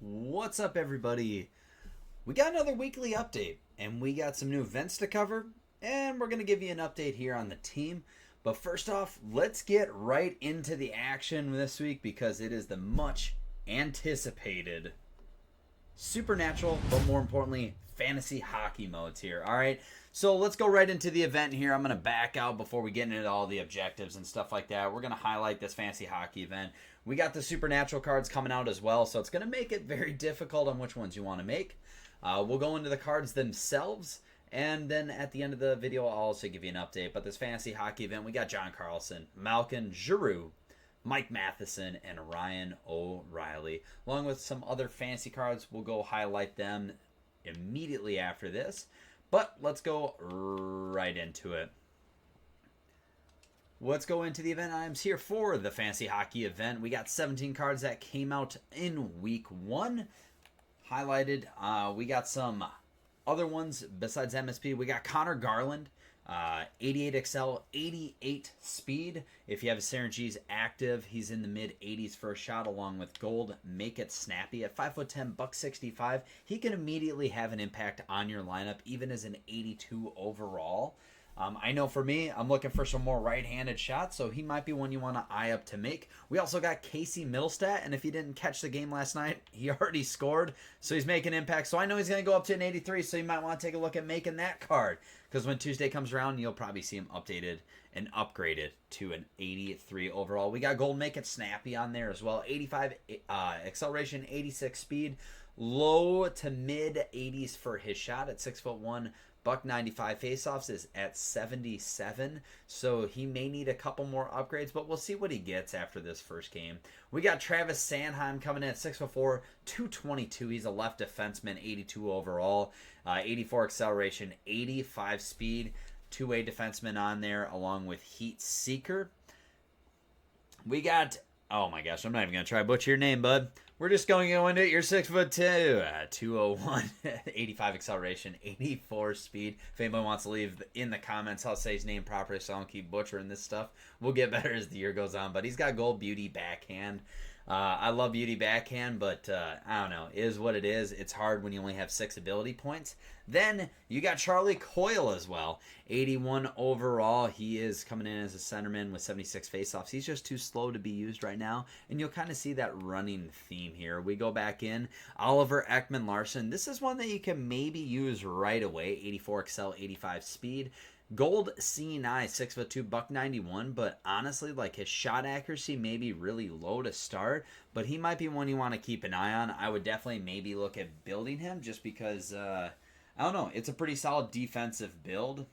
What's up, everybody? We got another weekly update, and we got some new events to cover, and we're going to give you an update here on the team. But first off, let's get right into the action this week because it is the much anticipated Supernatural, but more importantly, fantasy hockey modes here. All right, so let's go right into the event here. I'm going to back out before we get into all the objectives and stuff like that. We're going to highlight this fantasy hockey event. We got the Supernatural cards coming out as well, so it's going to make it very difficult on which ones you want to make. We'll go into the cards themselves, and then at the end of the video, I'll also give you an update. But this fantasy hockey event, we got John Carlson, Malkin Giroux, Mike Matheson, and Ryan O'Reilly, along with some other fantasy cards. We'll go highlight them immediately after this, but let's go right into it. Let's go into the event items here for the fantasy hockey event. We got 17 cards that came out in week 1 highlighted. We got some other ones besides MSP. We got Connor Garland, 88 XL, 88 speed. If you have a Synergies active, he's in the mid 80s for a shot, along with gold. Make it snappy at 5'10", $165. He can immediately have an impact on your lineup, even as an 82 overall. I know for me, I'm looking for some more right-handed shots, so he might be one you want to eye up to make. We also got Casey Middlestat, and if you didn't catch the game last night, he already scored, so he's making impact. So I know he's going to go up to an 83, so you might want to take a look at making that card, because when Tuesday comes around, you'll probably see him updated and upgraded to an 83 overall. We got gold Make It Snappy on there as well. 85 acceleration, 86 speed, low to mid 80s for his shot at 6'1". $195 faceoffs is at 77, so he may need a couple more upgrades, but we'll see what he gets after this first game. We got Travis Sanheim coming in at 6'4", 222. He's a left defenseman, 82 overall, 84 acceleration, 85 speed, two-way defenseman on there, along with Heat Seeker. We got, oh my gosh, I'm not even going to try to butcher your name, bud. We're just going to go into it. You're 6'2", 201, 85 acceleration, 84 speed. If anybody wants to leave in the comments, I'll say his name properly so I don't keep butchering this stuff. We'll get better as the year goes on. But he's got gold beauty backhand. I love beauty backhand, but I don't know. It is what it is. It's hard when you only have 6 ability points. Then you got Charlie Coyle as well. 81 overall. He is coming in as a centerman with 76 faceoffs. He's just too slow to be used right now. And you'll kind of see that running theme here. We go back in. Oliver Ekman-Larsson. This is one that you can maybe use right away. 84 XL, 85 speed. Gold CNI, 6'2", $191, but honestly, like, his shot accuracy may be really low to start, but he might be one you want to keep an eye on. I would definitely maybe look at building him just because, I don't know, it's a pretty solid defensive build.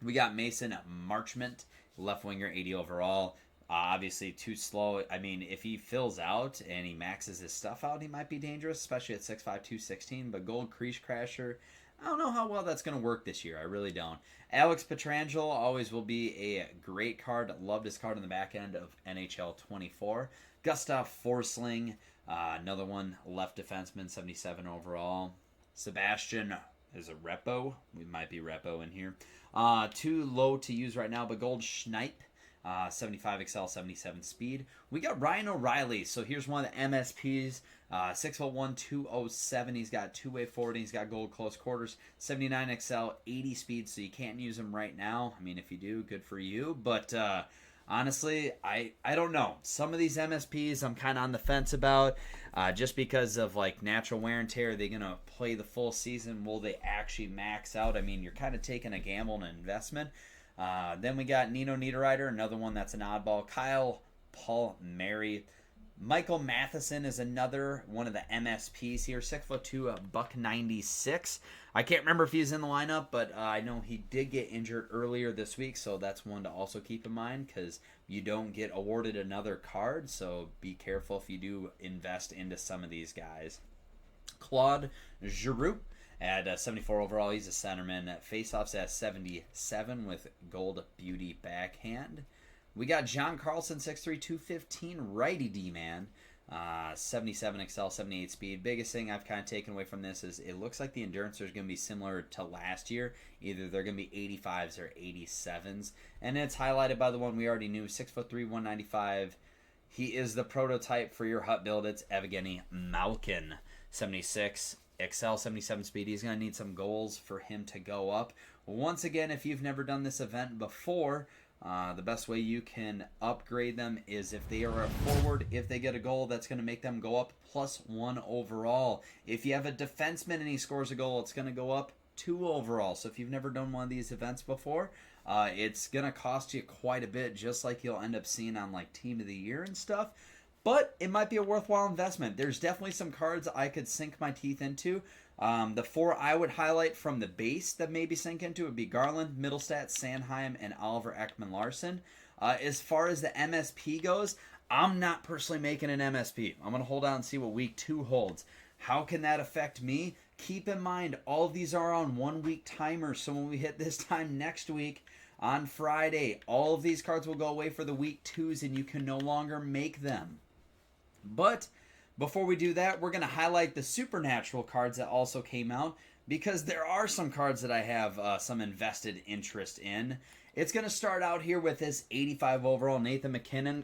We got Mason Marchment, left winger, 80 overall. Obviously too slow. I mean, if he fills out and he maxes his stuff out, he might be dangerous, especially at 6'5", 216, but Gold Crease Crasher, I don't know how well that's going to work this year. I really don't. Alex Pietrangelo always will be a great card. Loved his card on the back end of NHL 24. Gustav Forsling, another one, left defenseman, 77 overall. Sebastian is a repo. We might be repo in here. Too low to use right now, but Gold Schneip. 75 XL, 77 speed. We got Ryan O'Reilly. So here's one of the MSPs. 6'1", 207. He's got two-way forward. He's got gold close quarters. 79 XL, 80 speed. So you can't use him right now. I mean, if you do, good for you. But honestly, I don't know. Some of these MSPs I'm kind of on the fence about. Just because of like natural wear and tear. Are they going to play the full season? Will they actually max out? I mean, you're kind of taking a gamble and an investment. Then we got Nino Niederreiter, another one that's an oddball. Kyle Palmieri. Michael Matheson is another one of the MSPs here. 6'2", $196. I can't remember if he's in the lineup, but I know he did get injured earlier this week, so that's one to also keep in mind because you don't get awarded another card, so be careful if you do invest into some of these guys. Claude Giroux. At 74 overall, he's a centerman. Faceoffs at 77 with gold beauty backhand. We got John Carlson, 6'3", 215, righty D-man. 77 XL, 78 speed. Biggest thing I've kind of taken away from this is it looks like the endurance is going to be similar to last year. Either they're going to be 85s or 87s. And it's highlighted by the one we already knew, 6'3", 195. He is the prototype for your hut build. It's Evgeny Malkin, 76 XL, 77 speed. He's going to need some goals for him to go up. Once again, if you've never done this event before, the best way you can upgrade them is if they are a forward, if they get a goal, that's going to make them go up +1 overall. If you have a defenseman and he scores a goal, it's going to go up 2 overall. So if you've never done one of these events before, it's going to cost you quite a bit, just like you'll end up seeing on like Team of the Year and stuff. But it might be a worthwhile investment. There's definitely some cards I could sink my teeth into. The 4 I would highlight from the base that maybe sink into would be Garland, Middlestat, Sanheim, and Oliver Ekman-Larsson. As far as the MSP goes, I'm not personally making an MSP. I'm going to hold out and see what week 2 holds. How can that affect me? Keep in mind, all of these are on 1-week timers, so when we hit this time next week, on Friday, all of these cards will go away for the week 2s, and you can no longer make them. But before we do that, we're going to highlight the Supernatural cards that also came out, because there are some cards that I have some invested interest in. It's going to start out here with this 85 overall Nathan MacKinnon.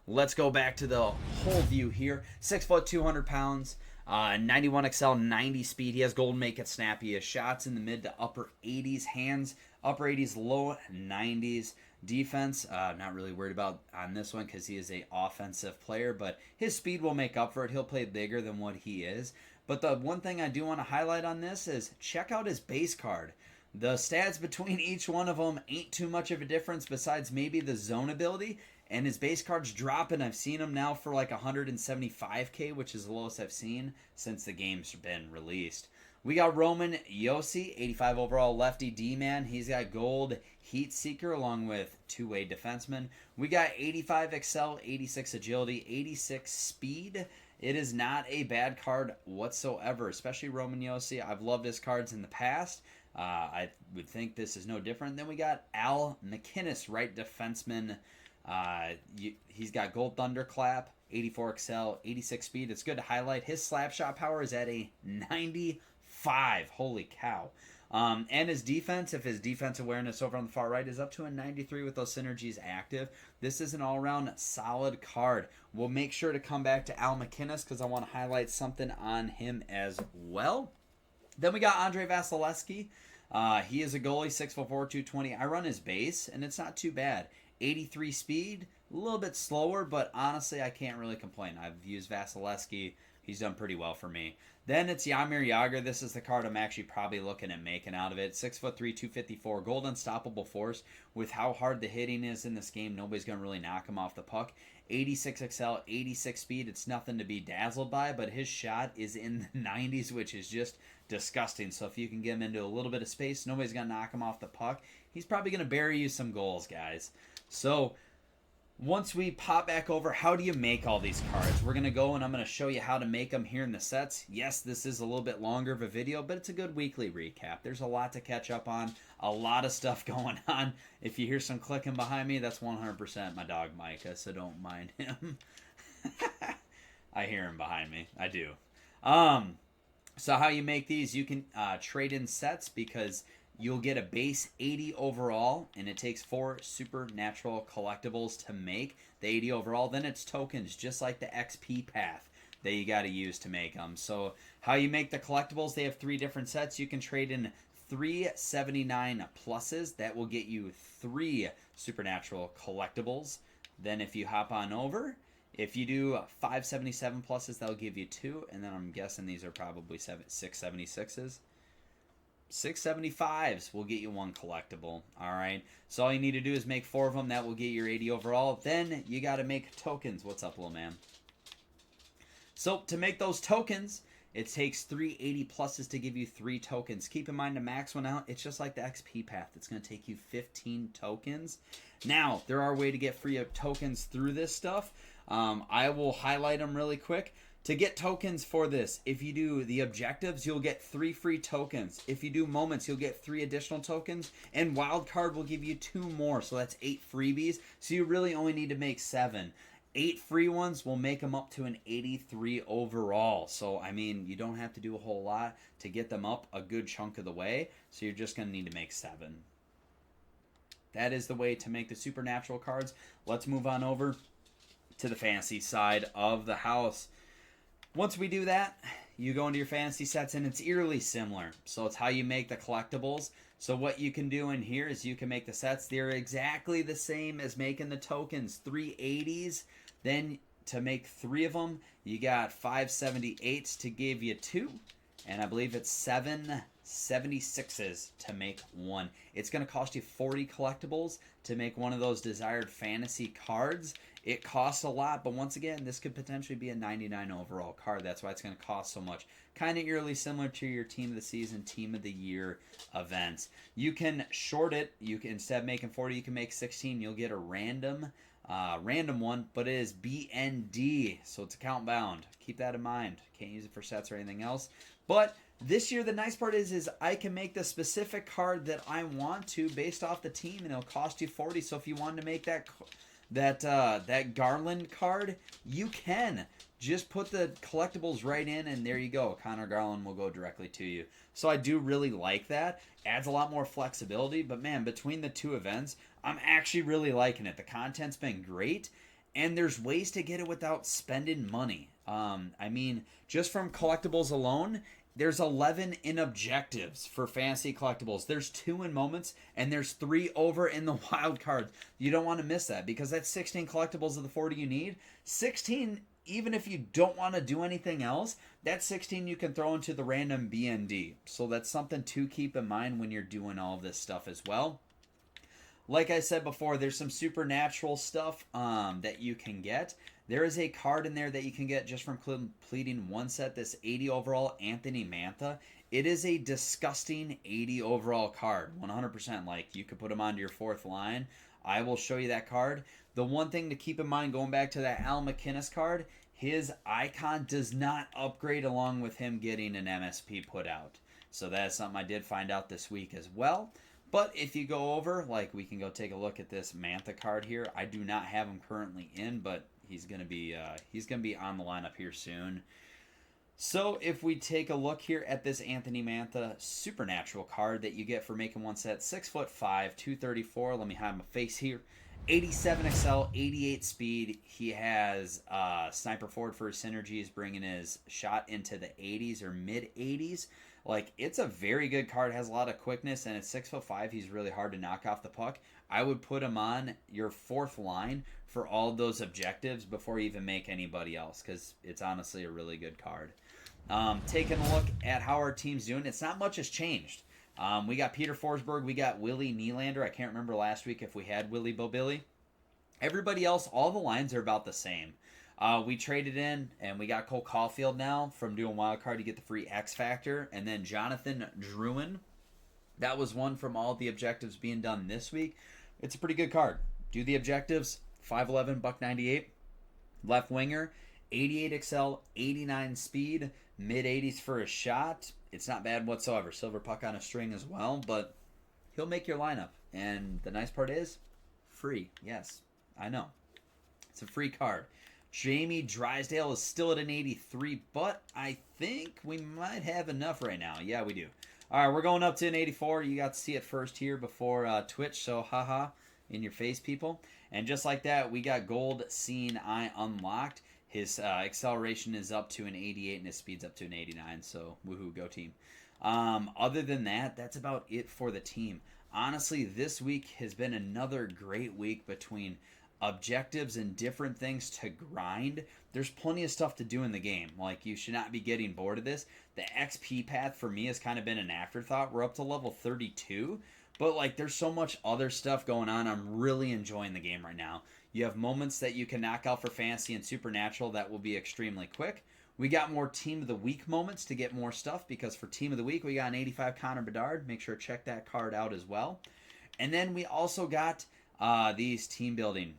Let's go back to the whole view here. 6 foot, 200 pounds, 91 XL, 90 speed. He has gold make it snappy. He has shots in the mid to upper 80s, hands upper 80s, low 90s. Defense, not really worried about on this one because he is a offensive player, but his speed will make up for it. He'll play bigger than what he is. But the one thing I do want to highlight on this is check out his base card. The stats between each one of them ain't too much of a difference besides maybe the zone ability, and his base card's dropping. I've seen him now for like 175k, which is the lowest I've seen since the game's been released. We got Roman Josi, 85 overall lefty D-man. He's got gold Heat Seeker along with two-way defenseman. We got 85 XL, 86 agility, 86 speed. It is not a bad card whatsoever, especially Roman Josi. I've loved his cards in the past. I would think this is no different. Then we got Al MacInnis, right defenseman. He's got gold Thunderclap, 84 XL, 86 speed. It's good to highlight. His slap shot power is at a 95. Holy cow. And his defense, if his defense awareness over on the far right is up to a 93 with those synergies active, this is an all-around solid card. We'll make sure to come back to Al MacInnis because I want to highlight something on him as well. Then we got Andrei Vasilevsky. He is a goalie, 6'4", 220. I run his base, and it's not too bad. 83 speed, a little bit slower, but honestly, I can't really complain. I've used Vasilevsky. He's done pretty well for me. Then it's Jaromir Jagr. This is the card I'm actually probably looking at making out of it. 6'3", 254. Gold unstoppable force. With how hard the hitting is in this game, nobody's going to really knock him off the puck. 86 XL, 86 speed. It's nothing to be dazzled by, but his shot is in the 90s, which is just disgusting. So if you can get him into a little bit of space, nobody's going to knock him off the puck. He's probably going to bury you some goals, guys. So once we pop back over, how do you make all these cards? We're going to go and I'm going to show you how to make them here in the sets. Yes, this is a little bit longer of a video, but it's a good weekly recap. There's a lot to catch up on, a lot of stuff going on. If you hear some clicking behind me, that's 100% my dog Micah, so don't mind him. I hear him behind me. I do. So how you make these, you can trade in sets because you'll get a base 80 overall, and it takes 4 supernatural collectibles to make the 80 overall. Then it's tokens, just like the XP path that you got to use to make them. So how you make the collectibles, they have 3 different sets. You can trade in 379 pluses. That will get you 3 supernatural collectibles. Then if you hop on over, if you do 577 pluses, that'll give you 2. And then I'm guessing these are probably 676s. 675s will get you 1 collectible. All right. So all you need to do is make 4 of them. That will get your 80 overall. Then you got to make tokens. What's up, little man? So to make those tokens, it takes 380 pluses to give you 3 tokens. Keep in mind to max one out, it's just like the XP path. It's going to take you 15 tokens. Now, there are ways to get free tokens through this stuff. I will highlight them really quick. To get tokens for this, if you do the objectives, you'll get 3 free tokens. If you do moments, you'll get 3 additional tokens. And wildcard will give you 2 more, so that's 8 freebies. So you really only need to make 7. 8 free ones will make them up to an 83 overall. So, I mean, you don't have to do a whole lot to get them up a good chunk of the way. So you're just going to need to make 7. That is the way to make the supernatural cards. Let's move on over to the fantasy side of the house. Once we do that, you go into your fantasy sets, and it's eerily similar. So it's how you make the collectibles. So what you can do in here is you can make the sets. They're exactly the same as making the tokens. 380s. Then to make 3 of them, you got 578s to give you 2. And I believe it's 776s to make 1. It's going to cost you 40 collectibles to make one of those desired fantasy cards. It costs a lot, but once again, this could potentially be a 99 overall card. That's why it's going to cost so much. Kind of eerily similar to your Team of the Season, Team of the Year events. You can short it. You can, instead of making 40, you can make 16. You'll get a random one, but it is BND, so it's account bound. Keep that in mind. Can't use it for sets or anything else. But this year, the nice part is I can make the specific card that I want to based off the team, and it'll cost you 40. So if you wanted to make that Garland card, you can. Just put the collectibles right in, and there you go. Connor Garland will go directly to you. So I do really like that. Adds a lot more flexibility, but man, between the two events, I'm actually really liking it. The content's been great, and there's ways to get it without spending money. I mean, just from collectibles alone, there's 11 in objectives for fantasy collectibles. There's 2 in moments, and there's 3 over in the wild cards. You don't want to miss that, because that's 16 collectibles of the 40 you need. 16, even if you don't want to do anything else, that 16 you can throw into the random BND. So that's something to keep in mind when you're doing all of this stuff as well. Like I said before, there's some supernatural stuff that you can get. There is a card in there that you can get just from completing one set, this 80 overall Anthony Mantha. It is a disgusting 80 overall card, 100%. Like, you could put him onto your 4th line. I will show you that card. The one thing to keep in mind, going back to that Al McInnes card, his icon does not upgrade along with him getting an MSP put out. So that is something I did find out this week as well. But if you go over, like, we can go take a look at this Mantha card here. I do not have him currently in, but he's gonna be on the lineup here soon. So if we take a look here at this Anthony Mantha Supernatural card that you get for making one set, 6'5", 234. Let me hide my face here. 87 XL, 88 speed. He has Sniper Forward for his synergies, bringing his shot into the 80s or mid 80s. Like, it's a very good card. It has a lot of quickness, and at 6'5", he's really hard to knock off the puck. I would put him on your 4th line for all those objectives before you even make anybody else, because it's honestly a really good card. Taking a look at how our team's doing, it's not much has changed. We got Peter Forsberg, we got Willie Nylander. I can't remember last week if we had Willie Bobilly. Everybody else, all the lines are about the same. We traded in, and we got Cole Caulfield now from doing Wildcard to get the free X Factor. And then Jonathan Drouin. That was one from all the objectives being done this week. It's a pretty good card. Do the objectives, 5'11", $198. Left winger, 88 XL, 89 speed, mid-80s for a shot. It's not bad whatsoever. Silver puck on a string as well, but he'll make your lineup. And the nice part is, free. Yes, I know. It's a free card. Jamie Drysdale is still at an 83, but I think we might have enough right now. Yeah, we do. All right, we're going up to an 84. You got to see it first here before Twitch, so haha, in your face, people. And just like that, we got Gold Scene Eye unlocked. His acceleration is up to an 88, and his speed's up to an 89, so woohoo, go team. Other than that, that's about it for the team. Honestly, this week has been another great week between objectives and different things to grind. There's plenty of stuff to do in the game. Like, you should not be getting bored of this. The XP path for me has kind of been an afterthought. We're up to level 32, but like, there's so much other stuff going on. I'm really enjoying the game right now. You have moments that you can knock out for fantasy and supernatural that will be extremely quick. We got more Team of the Week moments to get more stuff, because for Team of the Week we got an 85 Connor Bedard. Make sure to check that card out as well. And then we also got these team building.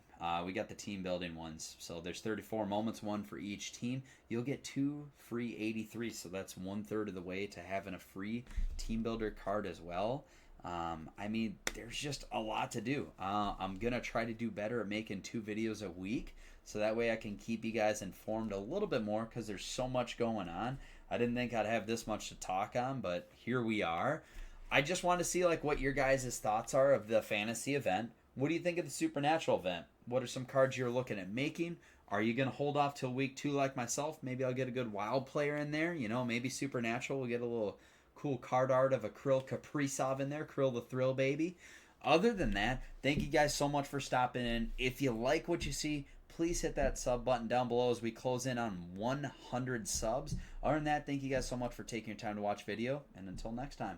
We got the team building ones. So there's 34 moments, one for each team. You'll get 2 free 83. So that's 1/3 of the way to having a free team builder card as well. I mean, there's just a lot to do. I'm going to try to do better at making 2 videos a week, so that way I can keep you guys informed a little bit more, because there's so much going on. I didn't think I'd have this much to talk on, but here we are. I just want to see like what your guys' thoughts are of the fantasy event. What do you think of the supernatural event? What are some cards you're looking at making? Are you going to hold off till week 2 like myself? Maybe I'll get a good wild player in there. You know, maybe Supernatural will get a little cool card art of a Krill Kaprizov in there. Krill the Thrill Baby. Other than that, thank you guys so much for stopping in. If you like what you see, please hit that sub button down below as we close in on 100 subs. Other than that, thank you guys so much for taking your time to watch video. And until next time.